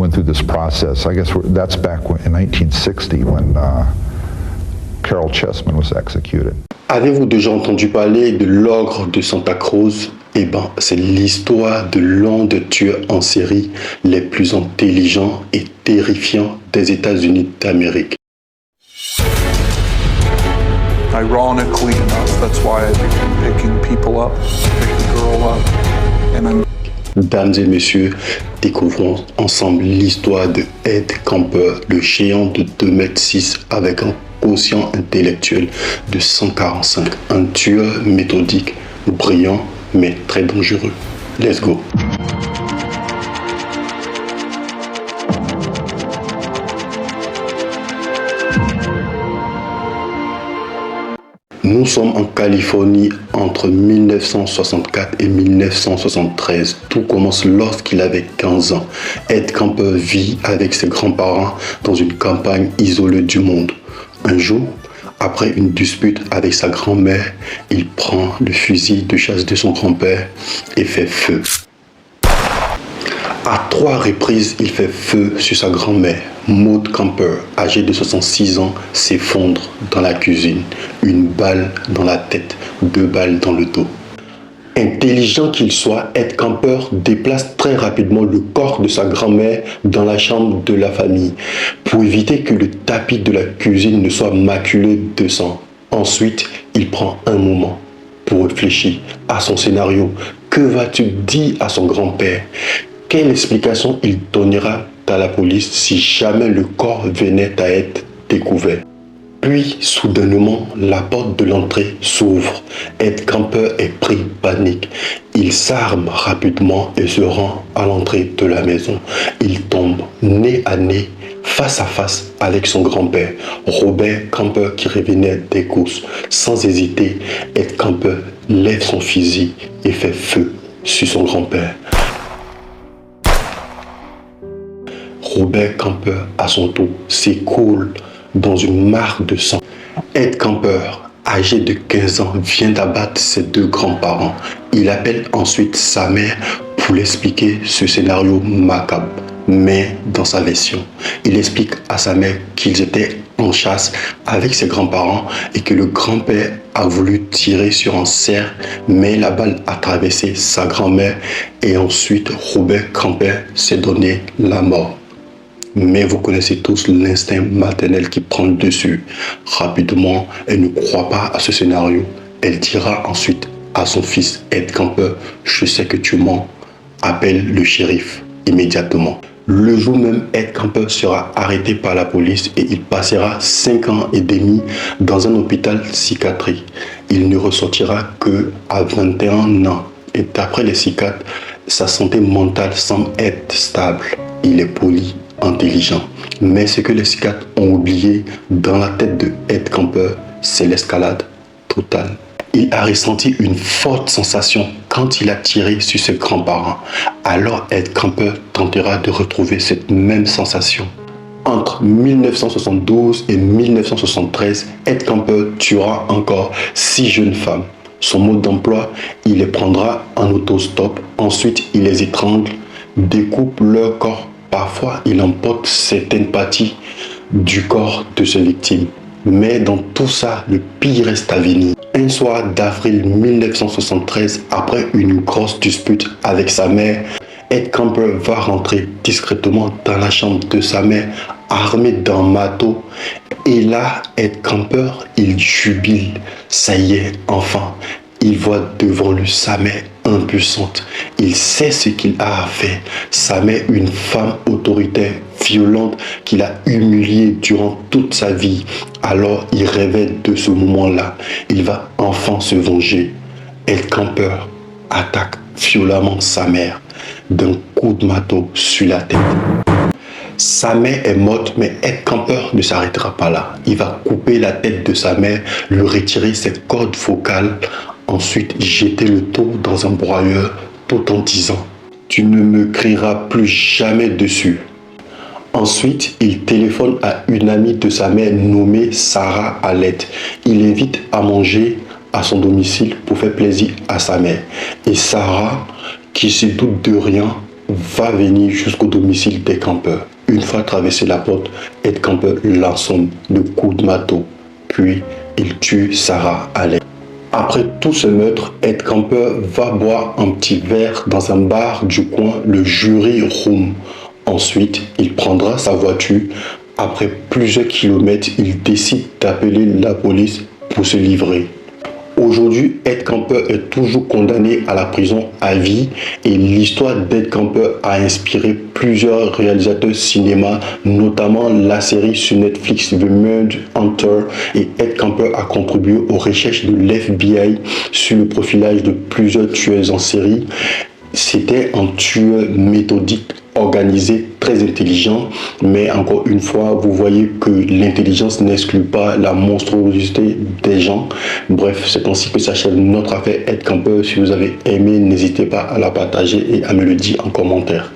went through this process. I guess that's back in 1960 when Carol Chessman was executed. Avez-vous déjà entendu parler de l'ogre de Santa Cruz? Eh ben, c'est l'histoire de l'un des tueurs en série les plus intelligents et terrifiants des États-Unis d'Amérique. Ironically enough, that's why I began picking people up, picked the girl up, and I'm... Dames et messieurs, découvrons ensemble l'histoire de Ed Kemper, le géant de 2,6 m avec un quotient intellectuel de 145, un tueur méthodique, brillant mais très dangereux. Let's go! Nous sommes en Californie entre 1964 et 1973. Tout commence lorsqu'il avait 15 ans. Ed Kemper vit avec ses grands-parents dans une campagne isolée du monde. Un jour, après une dispute avec sa grand-mère, il prend le fusil de chasse de son grand-père et fait feu. À 3 reprises, il fait feu sur sa grand-mère. Maud Kemper, âgée de 66 ans, s'effondre dans la cuisine. Une balle dans la tête, 2 balles dans le dos. Intelligent qu'il soit, Ed Kemper déplace très rapidement le corps de sa grand-mère dans la chambre de la famille pour éviter que le tapis de la cuisine ne soit maculé de sang. Ensuite, il prend un moment pour réfléchir à son scénario. Que va-t-il dire à son grand-père? Quelle explication il donnera à la police si jamais le corps venait à être découvert? Puis, soudainement, la porte de l'entrée s'ouvre. Ed Kemper est pris de panique. Il s'arme rapidement et se rend à l'entrée de la maison. Il tombe nez à nez, face à face avec son grand-père, Robert Kemper, qui revenait des courses. Sans hésiter, Ed Kemper lève son fusil et fait feu sur son grand-père. Robert Kemper, à son tour, s'écoule dans une mare de sang. Ed Kemper, âgé de 15 ans, vient d'abattre ses 2 grands-parents. Il appelle ensuite sa mère pour lui expliquer ce scénario macabre. Mais dans sa version, il explique à sa mère qu'ils étaient en chasse avec ses grands-parents et que le grand-père a voulu tirer sur un cerf, mais la balle a traversé sa grand-mère et ensuite Robert Kemper s'est donné la mort. Mais vous connaissez tous l'instinct maternel qui prend le dessus. Rapidement, elle ne croit pas à ce scénario. Elle dira ensuite à son fils Ed Kemper, « Je sais que tu mens, appelle le shérif immédiatement ». Le jour même, Ed Kemper sera arrêté par la police et il passera 5 ans et demi dans un hôpital psychiatrique. Il ne ressortira qu'à 21 ans. Et d'après les psychiatres, sa santé mentale semble être stable. Il est poli, intelligent. Mais ce que les psychiatres ont oublié dans la tête de Ed Kemper, c'est l'escalade totale. Il a ressenti une forte sensation quand il a tiré sur ses grands-parents. Alors Ed Kemper tentera de retrouver cette même sensation. Entre 1972 et 1973, Ed Kemper tuera encore 6 jeunes femmes. Son mode d'emploi, il les prendra en autostop. Ensuite, il les étrangle, découpe leur corps. Parfois, il emporte certaines parties du corps de ses victimes. Mais dans tout ça, le pire reste à venir. Un soir d'avril 1973, après une grosse dispute avec sa mère, Ed Kemper va rentrer discrètement dans la chambre de sa mère, armé d'un marteau. Et là, Ed Kemper, il jubile. Ça y est, enfin, il voit devant lui sa mère impuissante. Il sait ce qu'il a à faire. Sa mère, une femme autoritaire, violente, qu'il a humiliée durant toute sa vie. Alors, il rêvait de ce moment-là. Il va enfin se venger. Ed Kemper attaque violemment sa mère d'un coup de marteau sur la tête. Sa mère est morte, mais Ed Kemper ne s'arrêtera pas là. Il va couper la tête de sa mère, lui retirer ses cordes vocales, ensuite jeter le tout dans un broyeur tout en disant « Tu ne me crieras plus jamais dessus ». Ensuite, il téléphone à une amie de sa mère nommée Sarah Alette. Il invite à manger à son domicile pour faire plaisir à sa mère. Et Sarah, qui se doute de rien, va venir jusqu'au domicile des campeurs. Une fois traversé la porte, Ed Kemper l'assomme de coups de marteau, puis il tue Sarah Allen. Après tout ce meurtre, Ed Kemper va boire un petit verre dans un bar du coin, le Jury Room. Ensuite, il prendra sa voiture. Après plusieurs kilomètres, il décide d'appeler la police pour se livrer. Aujourd'hui, Ed Kemper est toujours condamné à la prison à vie et l'histoire d'Ed Kemper a inspiré plusieurs réalisateurs cinéma, notamment la série sur Netflix The Murder Hunter, et Ed Kemper a contribué aux recherches de l'FBI sur le profilage de plusieurs tueurs en série. C'était un tueur méthodique, organisé, très intelligent, mais encore une fois, vous voyez que l'intelligence n'exclut pas la monstruosité des gens. Bref, c'est ainsi que s'achève notre affaire Ed Kemper. Si vous avez aimé, n'hésitez pas à la partager et à me le dire en commentaire.